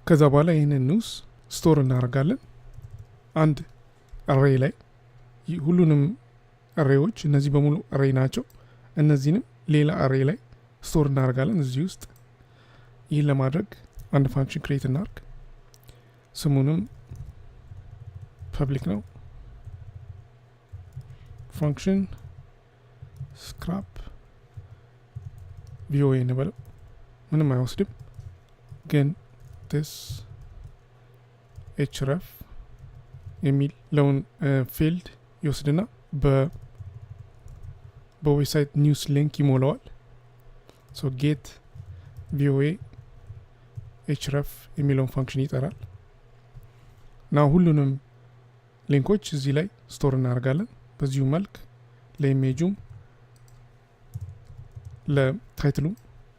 ከዛ በኋላ ይህንን ኒውስ ስቶር እናደርጋለን አንድ አሬ ላይ። ሁሉንም አሬዎች እነዚህ በሙሉ አሬ ናቸው። እነዚህንም ሌላ አሬ ላይ ስቶር እናደርጋለን እዚህ ውስጥ። ይህን ለማድረግ አንድ ፋንክሽን ክሬት እናርግ። ስሙንም ፐብሊክ ነው። ፋንክሽን ስክራፕ ቪኦኤ እንበለው። ምንም አይወስድም ግን this href የሚል ለውን ፊልድ ይወስድና በዌብሳይት ኒውስ ሊንክ ይሞላዋል። ሶ ጌት ቪኦኤ href የሚለውን ፋንክሽን ይጠራል። ና ሁሉንም ሊንኮች እዚህ ላይ ስቶር እናደርጋለን። በዚሁ መልክ ለኢሜጁም ለታይትሉም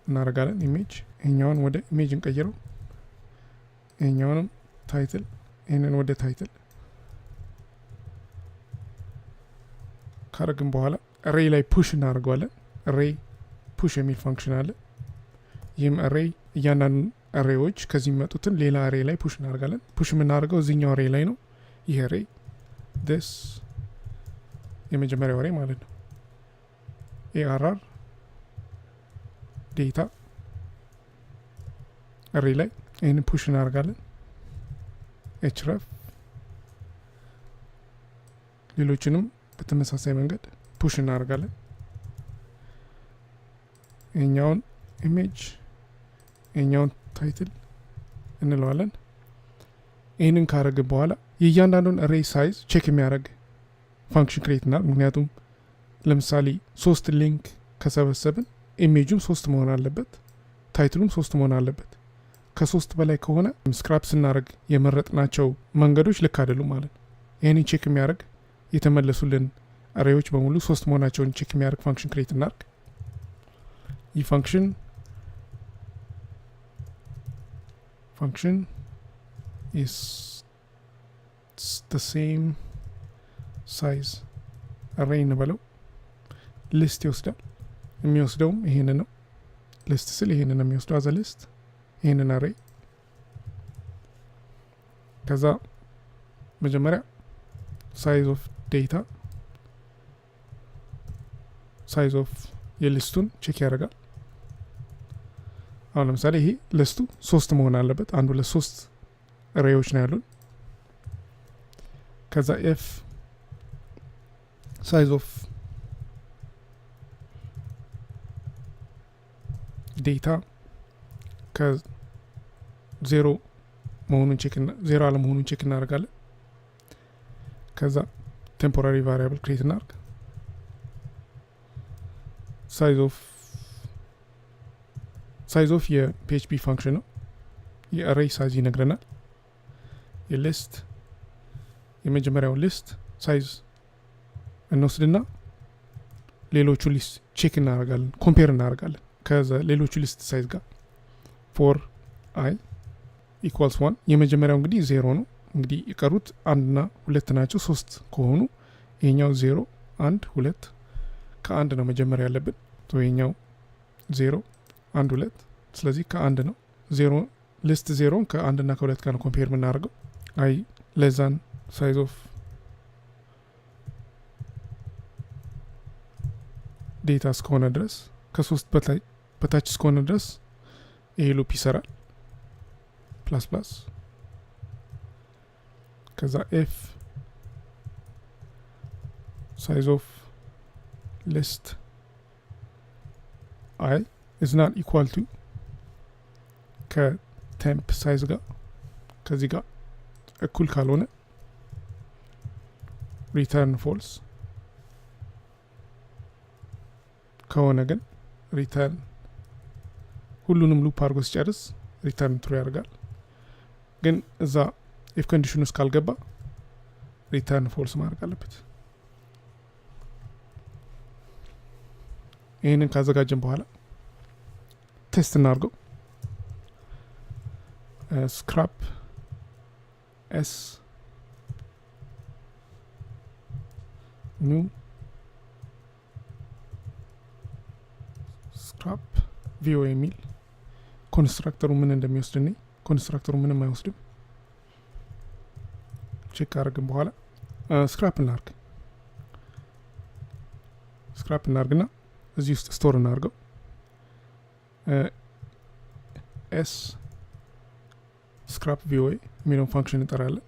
እናደርጋለን። ኢሜጅ ይሄኛውን ወደ ኢሜጅ እንቀይረው። ይሄኛውንም ታይትል፣ ይሄንን ወደ ታይትል ካረግን በኋላ አሬይ ላይ ፑሽ እናደርገዋለን። አሬይ ፑሽ የሚል ፋንክሽን አለ። ይህም አሬይ እያንዳንዱ አሬዎች ከዚህ የሚመጡትን ሌላ አሬይ ላይ ፑሽ እናደርጋለን። ፑሽ የምናደርገው እዚህኛው አሬይ ላይ ነው። ይሄ አሬይ this የመጀመሪያው አሬይ ማለት ነው። ኤአርአር ዴታ አሬይ ላይ ይህንን ፑሽ እናደርጋለን። href ሌሎችንም በተመሳሳይ መንገድ ፑሽ እናደርጋለን። ይሄኛውን ኢሜጅ ይሄኛውን ታይትል እንለዋለን። ይህንን ካረግን በኋላ የእያንዳንዱን አሬይ ሳይዝ ቼክ የሚያደርግ ፋንክሽን ክሬት እናድርግ። ምክንያቱም ለምሳሌ 3 ሊንክ ከሰበሰብን ኢሜጁም 3 መሆን አለበት፣ ታይትሉም 3 መሆን አለበት። ከ3 በላይ ከሆነ ስክራፕ ስናደርግ የመረጥናቸው መንገዶች ልክ አይደሉም ማለት ነው። ይህንን ቼክ የሚያደርግ የተመለሱልን አሬዎች በሙሉ 3 መሆናቸውን ቼክ የሚያደርግ ፋንክሽን ክሬት እናድርግ። ይህ ፋንክሽን is the same size array እንበለው። ሊስት ይወስዳል። የሚወስደውም ይሄንን ነው። ሊስት ስል ይሄንን ነው የሚወስደው አዘ ሊስት፣ ይሄንን አሬይ። ከዛ መጀመሪያ ሳይዝ ኦፍ ዴታ ሳይዝ ኦፍ የሊስቱን ቼክ ያደርጋል። አሁን ለምሳሌ ይሄ ሊስቱ 3 መሆን አለበት። አንዱ ለ3 አሬዎች ነው ያሉን። ከዛ ኤፍ ሳይዝ ኦፍ ዴታ ከ0 መሆኑን ቼክ እና 0 አለመሆኑን ቼክ እናደርጋለን። ከዛ ቴምፖራሪ ቫሪያብል ክሬት እናርግ። ሳይዝ ኦፍ የፒኤችፒ ፋንክሽን ነው። የአሬይ ሳይዝ ይነግረናል። የሊስት የመጀመሪያው ሊስት ሳይዝ እንወስድና ሌሎቹ ሊስት ቼክ እናደርጋለን፣ ኮምፔር እናደርጋለን ከዛ ሌሎቹ ሊስት ሳይዝ ጋር። ፎር አይ ኢኳልስ 1 የመጀመሪያው እንግዲህ 0 ነው። እንግዲህ የቀሩት 1 እና 2 ናቸው። 3 ከሆኑ ይሄኛው 0 1 2 ከ1 ነው መጀመሪያ ያለብን። ይሄኛው 0 1 2 ስለዚህ ከ1 ነው። 0 ሊስት 0 ከ1 እና ከ2 ጋር ነው ኮምፔር የምናደርገው። አይ ለዛን ሳይዝ ኦፍ ዴታ እስከሆነ ድረስ ከ3 በታች እስከሆነ ድረስ ይሄ ሉፕ ይሰራል። ፕላስ ፕላስ ከዛ ኤፍ ሳይዝ ኦፍ ሊስት አይ is not equal to ከቴምፕ ሳይዝ ጋር ከዚህ ጋር እኩል ካልሆነ ሪተርን ፎልስ ከሆነ ግን ሪተርን ሁሉንም ሉፕ አድርጎ ሲጨርስ ሪተርን ትሩ ያደርጋል። ግን እዛ ኢፍ ኮንዲሽን ውስጥ ካልገባ ሪተርን ፎልስ ማድረግ አለበት። ይህንን ካዘጋጀን በኋላ ቴስት እናድርገው። ስክራፕ ኤስ ኒው ስክራፕ ቪኦ የሚል ኮንስትራክተሩ ምን እንደሚወስድ እኔ ኮንስትራክተሩ ምንም አይወስድም። ቼክ አድርግን በኋላ ስክራፕ እናርግና እዚህ ውስጥ ስቶር እናርገው። ኤስ ስክራፕ ቪኦኤ የሚለውን ፋንክሽን እንጠራለን።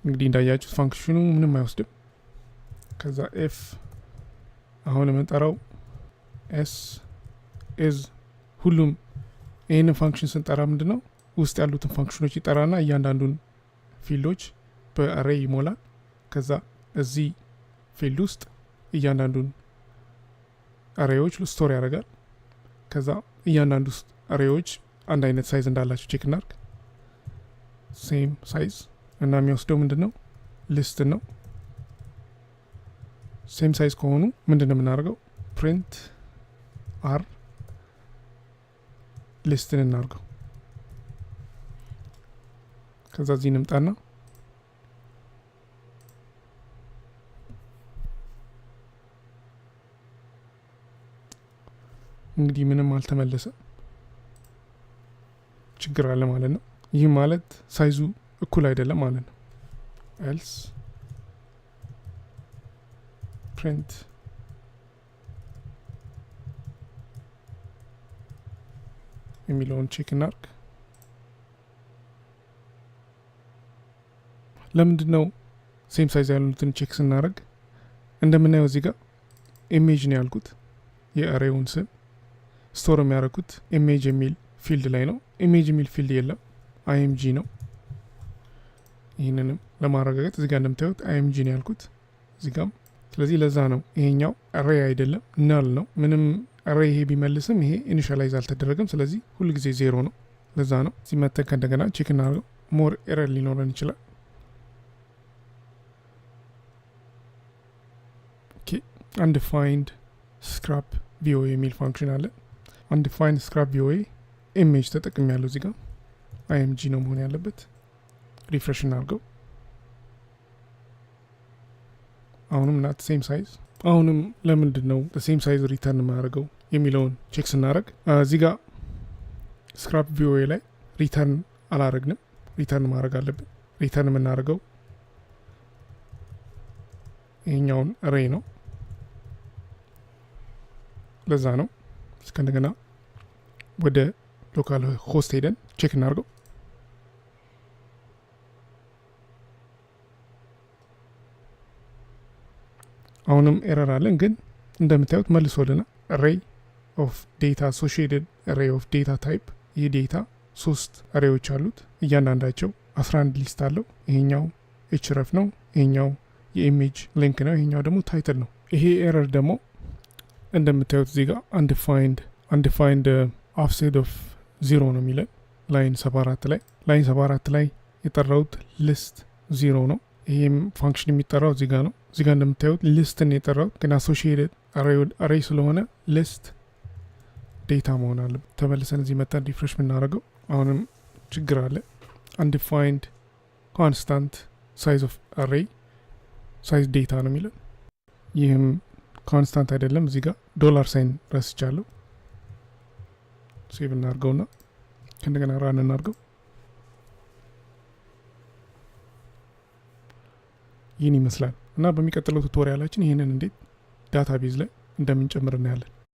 እንግዲህ እንዳያችሁት ፋንክሽኑ ምንም አይወስድም። ከዛ ኤፍ አሁን የምንጠራው ኤስ ኢዝ ሁሉም ይህንን ፋንክሽን ስንጠራ ምንድነው ውስጥ ያሉትን ፋንክሽኖች ይጠራና እያንዳንዱን ፊልዶች በአሬይ ይሞላል። ከዛ እዚህ ፊልድ ውስጥ እያንዳንዱን አሬዎች ስቶር ያደርጋል። ከዛ እያንዳንዱ አሬዎች አንድ አይነት ሳይዝ እንዳላቸው ቼክ እናርግ። ሴም ሳይዝ እና የሚወስደው ምንድነው ሊስት ነው። ሴም ሳይዝ ከሆኑ ምንድነው የምናደርገው ፕሪንት አር ሊስትን እናርገው። ከዛ እዚህ እንምጣና እንግዲህ ምንም አልተመለሰ ችግር አለ ማለት ነው። ይህ ማለት ሳይዙ እኩል አይደለም ማለት ነው። ኤልስ ፕሪንት የሚለውን ቼክ እናርግ። ለምንድነው ሴም ሳይዝ ያሉትን ቼክ ስናደርግ እንደምናየው እዚህ ጋር ኢሜጅ ነው ያልኩት። የአሬውን ስም ስቶር የሚያደርጉት ኢሜጅ የሚል ፊልድ ላይ ነው። ኢሜጅ የሚል ፊልድ የለም፣ አይኤምጂ ነው። ይህንንም ለማረጋገጥ እዚህ ጋር እንደምታዩት አይኤምጂ ነው ያልኩት እዚህ ጋር። ስለዚህ ለዛ ነው ይሄኛው አሬ አይደለም ናል ነው። ምንም አሬ ይሄ ቢመልስም ይሄ ኢኒሻላይዝ አልተደረገም። ስለዚህ ሁሉ ጊዜ ዜሮ ነው። ለዛ ነው ሲመተን ከእንደገና ቼክ እናደርገው። ሞር ኤረር ሊኖረን ይችላል። ኦኬ አንዲፋይንድ ስክራፕ ቪኦኤ የሚል ፋንክሽን አለ። አንዲፋይንድ ስክራፕ ቪኦኤ ኢሜጅ ተጠቅም ያለው እዚህ ጋር አይኤምጂ ነው መሆን ያለበት። ሪፍሬሽ እናድርገው። አሁንም ናት ሴም ሳይዝ። አሁንም ለምንድን ነው ሴም ሳይዝ ሪተርን የማያደርገው የሚለውን ቼክ ስናደርግ እዚህ ጋር ስክራፕ ቪኦኤ ላይ ሪተርን አላረግንም። ሪተርን ማድረግ አለብን። ሪተርን የምናደርገው ይሄኛውን ሬይ ነው። ለዛ ነው እስከ እንደገና ወደ ሎካል ሆስት ሄደን ቼክ እናድርገው። አሁንም ኤረር አለን፣ ግን እንደምታዩት መልሶልና አሬይ ኦፍ ዴታ አሶሺየትድ አሬይ ኦፍ ዴታ ታይፕ። ይህ ዴታ 3 አሬዎች አሉት። እያንዳንዳቸው 11 ሊስት አለው። ይሄኛው ኤችረፍ ነው፣ ይሄኛው የኢሜጅ ሊንክ ነው፣ ይሄኛው ደግሞ ታይትል ነው። ይሄ ኤረር ደግሞ እንደምታዩት እዚህ ጋር አንዲፋይንድ ኦፍሴት ኦፍ 0 ነው የሚለን ላይን 74 ላይ የጠራውት ሊስት 0 ነው። ይሄም ፋንክሽን የሚጠራው እዚህ ጋር ነው። እዚህ ጋር እንደምታዩት ሊስትን የጠራው ግን አሶሺየትድ አሬይ ስለሆነ ሊስት ዴታ መሆን አለ። ተመልሰን እዚህ መጣን ሪፍሬሽ የምናደርገው አሁንም ችግር አለ። አንዲፋይንድ ኮንስታንት ሳይዝ ኦፍ አሬይ ሳይዝ ዴታ ነው የሚለን። ይህም ኮንስታንት አይደለም። እዚህ ጋር ዶላር ሳይን ረስቻለሁ። ሴቭ እናድርገውና ከእንደገና ራን እናድርገው። ይህን ይመስላል እና በሚቀጥለው ቱቶሪያላችን ይህንን እንዴት ዳታቤዝ ላይ እንደምንጨምር እናያለን።